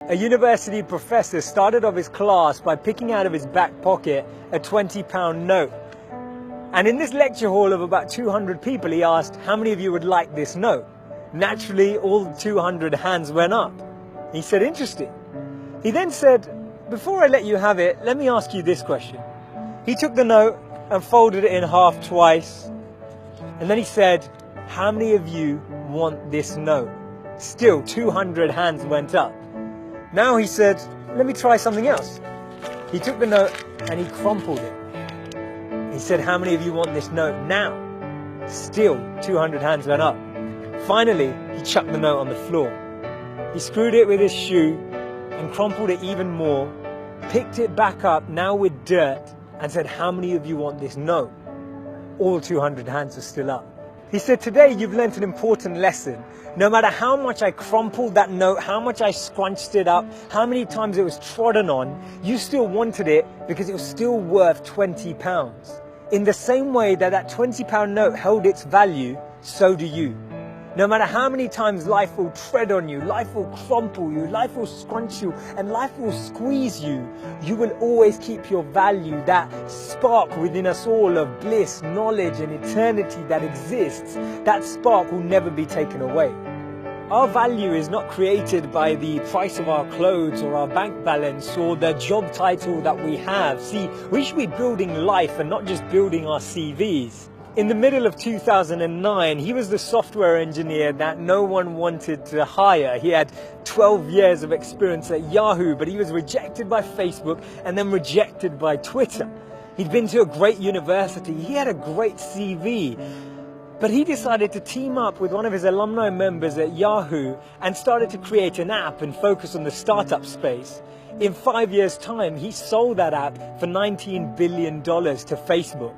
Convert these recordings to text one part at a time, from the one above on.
A university professor started off his class by picking out of his back pocket a £20 note. And in this lecture hall of about 200 people, he asked, how many of you would like this note? Naturally, all 200 hands went up. He said, interesting. He then said, before I let you have it, let me ask you this question. He took the note and folded it in half twice. And then he said, how many of you want this note? Still, 200 hands went up. Now he said, let me try something else. He took the note and he crumpled it. He said, how many of you want this note now? Still, 200 hands went up. Finally, he chucked the note on the floor. He screwed it with his shoe and crumpled it even more, picked it back up, now with dirt, and said, how many of you want this note? All 200 hands are still up. He said, today you've learnt an important lesson. No matter how much I crumpled that note, how much I scrunched it up, how many times it was trodden on, you still wanted it because it was still worth £20. In the same way that that £20 note held its value, so do you. No matter how many times life will tread on you, life will crumple you, life will scrunch you, and life will squeeze you, you will always keep your value, that spark within us all of bliss, knowledge, and eternity that exists. That spark will never be taken away. Our value is not created by the price of our clothes or our bank balance or the job title that we have. See, we should be building life and not just building our CVs. In the middle of 2009, he was the software engineer that no one wanted to hire. He had 12 years of experience at Yahoo, but he was rejected by Facebook and then rejected by Twitter. He'd been to a great university. He had a great CV. But he decided to team up with one of his alumni members at Yahoo and started to create an app and focus on the startup space. In 5 years' time, he sold that app for $19 billion to Facebook.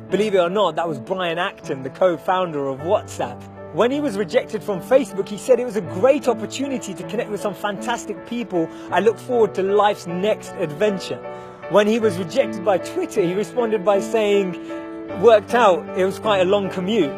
Believe it or not, that was Brian Acton, the co-founder of WhatsApp. When he was rejected from Facebook, he said it was a great opportunity to connect with some fantastic people. I look forward to life's next adventure. When he was rejected by Twitter, he responded by saying, worked out, it was quite a long commute.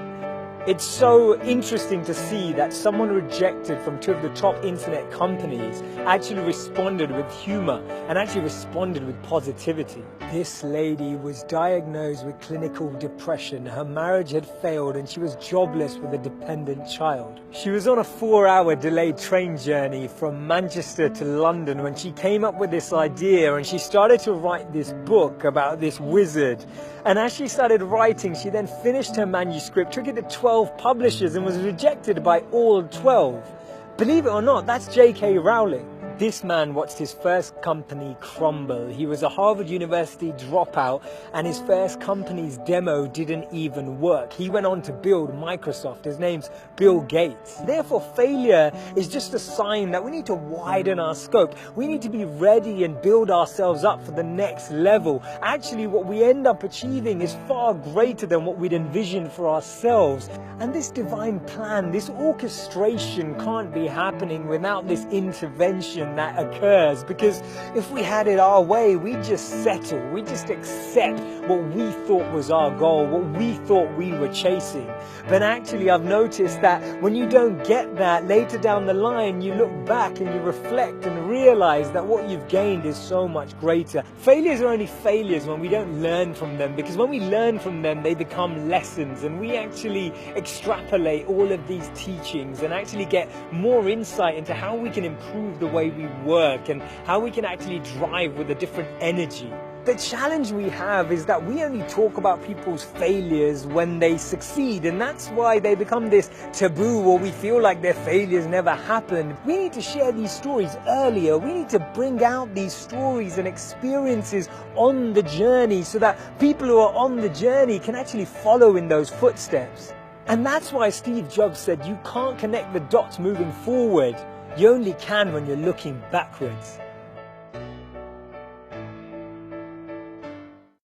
It's so interesting to see that someone rejected from two of the top internet companies actually responded with humor and actually responded with positivity. This lady was diagnosed with clinical depression. Her marriage had failed and she was jobless with a dependent child. She was on a 4-hour delayed train journey from Manchester to London when she came up with this idea, and she started to write this book about this wizard. And as she started writing, she then finished her manuscript, took it to 12 publishers and was rejected by all 12. Believe it or not, that's J.K. Rowling. This man watched his first company crumble. He was a Harvard University dropout and his first company's demo didn't even work. He went on to build Microsoft. His name's Bill Gates. Therefore, failure is just a sign that we need to widen our scope. We need to be ready and build ourselves up for the next level. Actually, what we end up achieving is far greater than what we'd envisioned for ourselves. And this divine plan, this orchestration can't be happening without this intervention that occurs, because if we had it our way, we just settle, we just accept what we thought was our goal, what we thought we were chasing. But actually, I've noticed that when you don't get that, later down the line, you look back and you reflect and realize that what you've gained is so much greater. Failures are only failures when we don't learn from them, because when we learn from them, they become lessons, and we actually extrapolate all of these teachings and actually get more insight into how we can improve the way we work and how we can actually drive with a different energy. The challenge we have is that we only talk about people's failures when they succeed, and that's why they become this taboo, or we feel like their failures never happened. We need to share these stories earlier. We need to bring out these stories and experiences on the journey so that people who are on the journey can actually follow in those footsteps. And that's why Steve Jobs said you can't connect the dots moving forward. You only can when you're looking backwards.